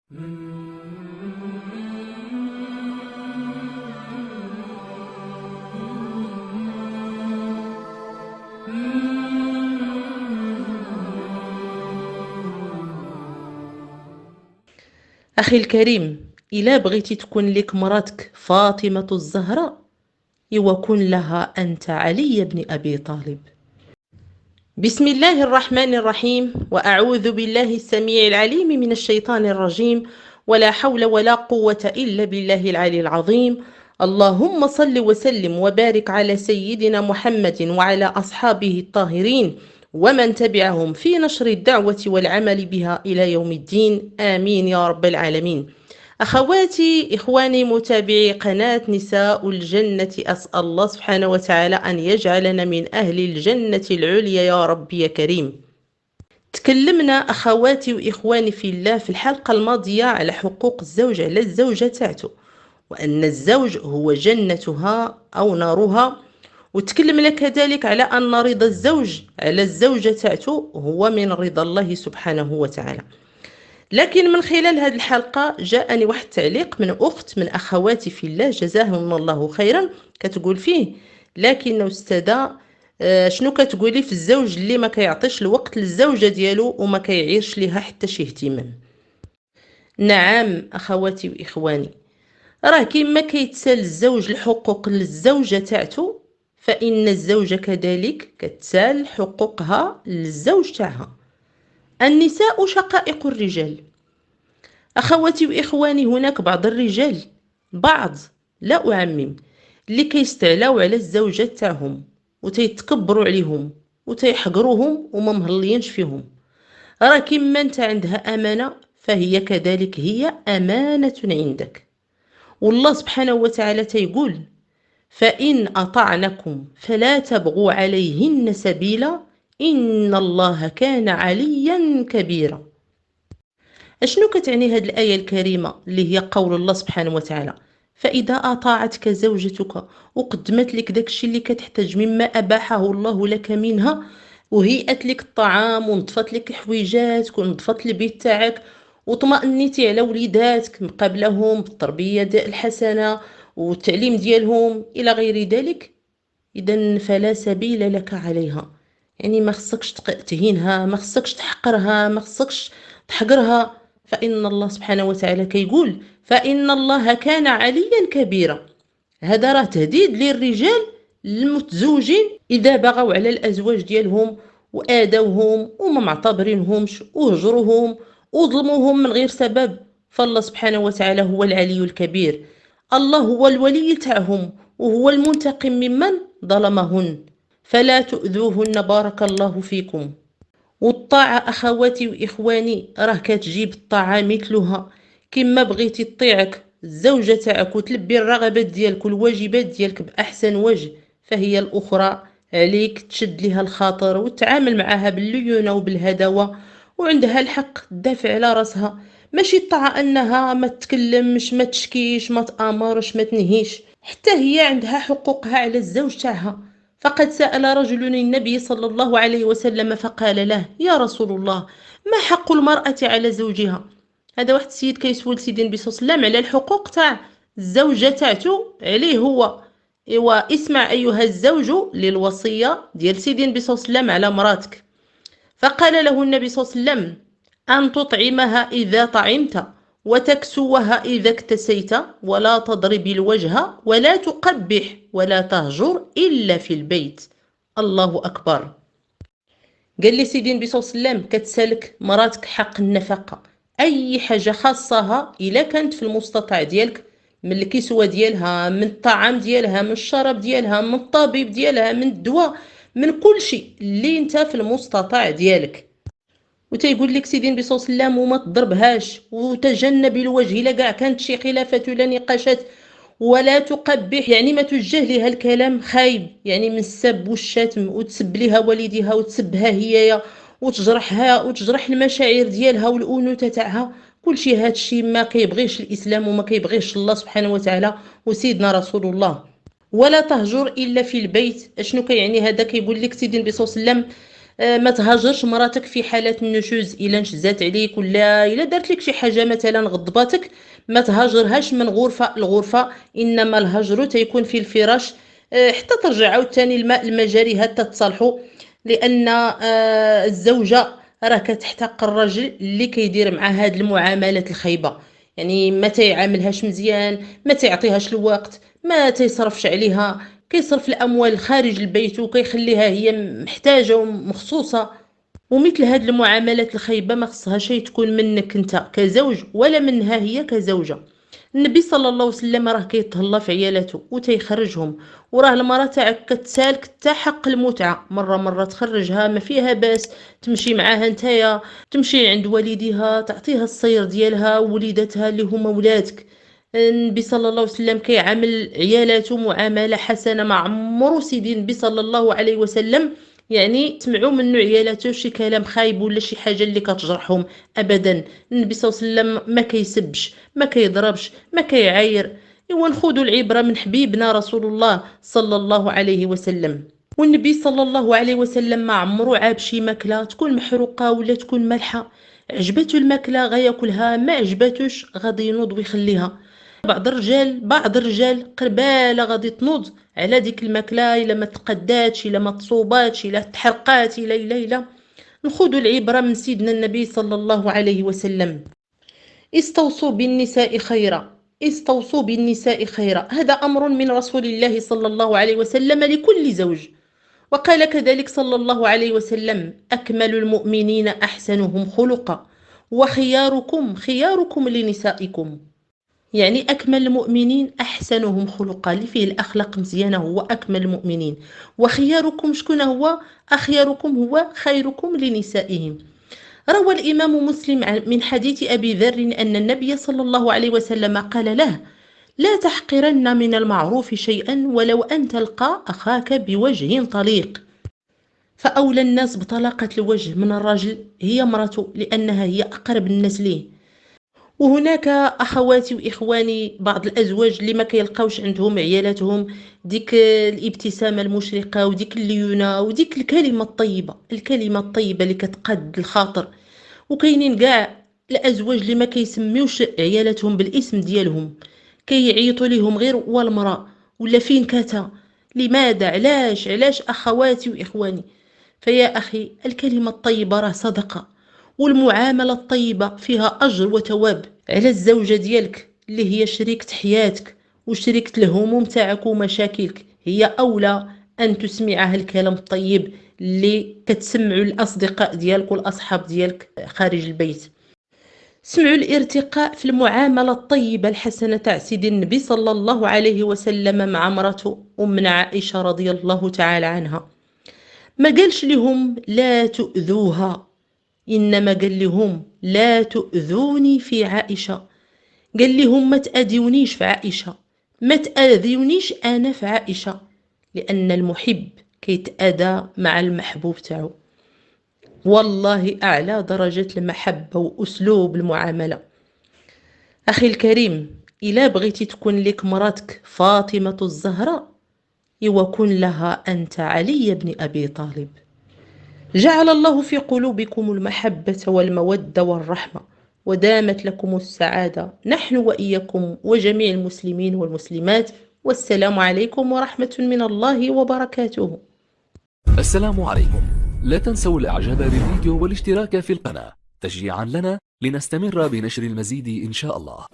أخي الكريم، إلا بغيتي تكون لك مراتك فاطمة الزهراء يكون لها أنت علي بن أبي طالب. بسم الله الرحمن الرحيم، وأعوذ بالله السميع العليم من الشيطان الرجيم، ولا حول ولا قوة إلا بالله العلي العظيم. اللهم صل وسلم وبارك على سيدنا محمد وعلى أصحابه الطاهرين ومن تبعهم في نشر الدعوة والعمل بها إلى يوم الدين، آمين يا رب العالمين. أخواتي إخواني متابعي قناة نساء الجنة، أسأل الله سبحانه وتعالى أن يجعلنا من أهل الجنة العليا يا رب يا كريم. تكلمنا أخواتي وإخواني في الله في الحلقة الماضية على حقوق الزوج على الزوجة تاعته، وأن الزوج هو جنتها أو نارها. وتكلمنا كذلك على أن رضا الزوج على الزوجة تاعته هو من رضا الله سبحانه وتعالى. لكن من خلال هذه الحلقة جاءني واحد التعليق من أخت من أخواتي في الله جزاهم الله خيرا، كتقول فيه: لكن أستاذة، شنو كتقولي في الزوج اللي ما كيعطيش الوقت للزوجة ديالو وما كيعيرش ليها حتى شي اهتمام؟ نعم أخواتي وإخواني، راه كيما كيتسال الزوج الحقوق للزوجة تاعته، فإن الزوجة كذلك كتسال حقوقها للزوج تاعها. النساء شقائق الرجال. أخواتي وإخواني، هناك بعض الرجال، بعض لا أعمم، اللي كيستعلاو على الزوجات تاعهم وتيتكبروا عليهم وتيحقروهم وما مهلينش فيهم. راه كيما انت عندها أمانة فهي كذلك هي أمانة عندك. والله سبحانه وتعالى تيقول: فإن أطعنكم فلا تبغوا عليهن سبيلا إن الله كان عليا كبيرا. أشنو كتعني هذه الآية الكريمة اللي هي قول الله سبحانه وتعالى: فإذا أطاعتك زوجتك وقدمت لك داك الشيء اللي كتحتاج مما أباحه الله لك منها، وهيئت لك الطعام ونظفت لك حويجاتك ونظفت البيت تاعك وطمأنيتي على وليداتك مقابلهم بالتربية الحسنة والتعليم ديالهم إلى غير ذلك، إذن فلا سبيل لك عليها. يعني ما خصكش تهينها، ما خصكش تحقرها، ما خصكش تحقرها. فإن الله سبحانه وتعالى كيقول: فإن الله كان عليا كبيرا. هذا راه تهديد للرجال المتزوجين إذا بغوا على الأزواج ديالهم وآذوهم وما معتبرينهمش وهجروهم وظلموهم من غير سبب. فالله سبحانه وتعالى هو العلي الكبير، الله هو الولي تاعهم وهو المنتقم ممن ظلمهن، فلا تؤذوهن بارك الله فيكم. والطاعة أخواتي وإخواني راه كتجيب الطاعة مثلها. كما بغيتي تطيعك الزوجة تاعك وتلبي الرغبات ديالك والواجبات ديالك بأحسن وجه، فهي الأخرى عليك تشد لها الخاطر وتعامل معها بالليونة وبالهدوة، وعندها الحق تدافع على راسها. ماشي الطاعة أنها ما تتكلمش، ما تشكيش، ما تآمرش، ما تنهيش. حتى هي عندها حقوقها على الزوج تاعها. فقد سأل رجل النبي صلى الله عليه وسلم فقال له: يا رسول الله، ما حق المرأة على زوجها؟ هذا واحد السيد كيسول سيدي النبي صلى الله عليه وسلم على الحقوق تاع الزوجة تاعته عليه هو. إيوا اسمع أيها الزوج للوصية ديال سيدي النبي صلى الله عليه وسلم على مراتك. فقال له النبي صلى الله عليه وسلم: أن تطعمها إذا طعمت، وتكسوها إذا اكتسيت، ولا تضرب الوجه، ولا تقبح، ولا تهجر إلا في البيت. الله أكبر. قال لي سيدي النبي صلى الله عليه وسلم: كتسالك مراتك حق النفقة، أي حاجة خاصها إلا كانت في المستطاع ديالك، من الكسوة ديالها، من الطعام ديالها، من الشراب ديالها، من الطبيب ديالها، من الدواء، من كل شيء اللي انت في المستطاع ديالك. وتيقول لك سيدي النبي صلى الله عليه وسلم: وما تضربهاش، وتجنب الوجه إلا كاع كانت شي خلافات ولا نقاشات، ولا تقبح، يعني ما توجه لها الكلام خايب، يعني من السب والشتم، وتسب لها والديها وتسبها هي وتجرحها وتجرح المشاعر ديالها والأنوثة تاعها. كل شيء هذا الشيء ما كيبغيش الإسلام وما كيبغيش الله سبحانه وتعالى وسيدنا رسول الله. ولا تهجر إلا في البيت. اشنو كيعني هذا؟ كيقول لك سيدي النبي صلى الله عليه وسلم: ما تهاجرش مراتك في حالة النشوز الا نشزات عليك ولا الا دارت لك شي حاجة مثلا غضباتك. ما تهاجرهاش من غرفة لغرفة، انما الهجر تيكون في الفراش حتى ترجع عاوتاني الماء لمجاريها حتى تصالحوا. لان الزوجة راه كتحتاق الرجل اللي كيدير مع هاد المعاملات الخايبة. يعني ما تيعاملهاش مزيان، ما تيعطيهاش الوقت، ما تيصرفش عليها، كيصرف الاموال خارج البيت وكيخليها هي محتاجه ومخصوصه. ومثل هاد المعاملات الخايبه ما خصها شي تكون منك انت كزوج ولا منها هي كزوجه. النبي صلى الله عليه وسلم راه كيتهلا في عيالاته وتيخرجهم، وراه المراه تاعك كتسالك حتى حق المتعه، مره تخرجها ما فيها باس، تمشي معاها نتايا، تمشي عند والديها تعطيها الصير ديالها ووليداتها اللي هما ولادك. النبي صلى الله عليه وسلم كيعامل عيالاته معامله حسنه. ما عمرو سيدي النبي صلى الله عليه وسلم يعني سمعوا منه عيالاته شي كلام خايب ولا شي حاجه اللي كتجرحهم ابدا. النبي صلى الله عليه وسلم ما كيسبش، ما كيضربش، ما كيعاير. ايوا نخذوا العبره من حبيبنا رسول الله صلى الله عليه وسلم. والنبي صلى الله عليه وسلم ما عمرو عاب شي ماكله تكون محروقه ولا تكون مالحه، عجبته الماكله غياكلها، ما عجبتوش غادي ينوض ويخليها. بعض الرجال قربالة غادي تنوض على ديك الماكله، الا ما تقداتش، الا ما تصوباتش، الا تحرقات، الا نخذوا العبره من سيدنا النبي صلى الله عليه وسلم. استوصوا بالنساء خيرا، استوصوا بالنساء خيرا، هذا امر من رسول الله صلى الله عليه وسلم لكل زوج. وقال كذلك صلى الله عليه وسلم: اكمل المؤمنين احسنهم خلقا وخياركم خياركم لنسائكم. يعني أكمل المؤمنين أحسنهم خلقا، اللي فيه الأخلاق مزيانة هو أكمل المؤمنين. وخياركم شكون هو؟ أخياركم هو خيركم لنسائهم. روى الإمام مسلم من حديث أبي ذر أن النبي صلى الله عليه وسلم قال له: لا تحقرن من المعروف شيئا ولو أن تلقى أخاك بوجه طليق. فأولى الناس بطلاقة الوجه من الرجل هي امرته، لأنها هي أقرب الناس ليه. وهناك اخواتي واخواني بعض الازواج اللي ما كيلقاوش عندهم عيالاتهم ديك الابتسامه المشرقه وديك الليونه وديك الكلمه الطيبه، الكلمه الطيبه اللي كتقاد الخاطر. وكاينين كاع الازواج اللي ما كيسميوش عيالاتهم بالاسم ديالهم، كيعيطوا ليهم غير والمراه ولا فين كاتا. لماذا؟ علاش اخواتي واخواني؟ فيا أخي الكلمة الطيبة راه صدقة، والمعاملة الطيبة فيها أجر وثواب. على الزوجة ديالك اللي هي شريكة حياتك وشريكة الهموم تاعك ومشاكلك، هي أولى أن تسمعها الكلام الطيب اللي كتسمعوا الأصدقاء ديالك والأصحاب ديالك خارج البيت. سمعوا الارتقاء في المعاملة الطيبة الحسنة تاع سيدي النبي صلى الله عليه وسلم مع مرته أمنا عائشة رضي الله تعالى عنها. ما قالش لهم لا تؤذوها، إنما قال لهم لا تؤذوني في عائشة. قال لهم ما تأذونيش في عائشة، ما تأذونيش أنا في عائشة، لأن المحب كيتأذى مع المحبوب تاعو. والله أعلى درجة المحبة وأسلوب المعاملة. أخي الكريم، إلا بغيتي تكون لك مراتك فاطمة الزهراء، يكون لها أنت علي بن أبي طالب. جعل الله في قلوبكم المحبة والمودة والرحمة، ودامت لكم السعادة، نحن وإياكم وجميع المسلمين والمسلمات. والسلام عليكم ورحمة من الله وبركاته. السلام عليكم. لا تنسوا الاعجاب بالفيديو والاشتراك في القناة تشجيعا لنا لنستمر بنشر المزيد إن شاء الله.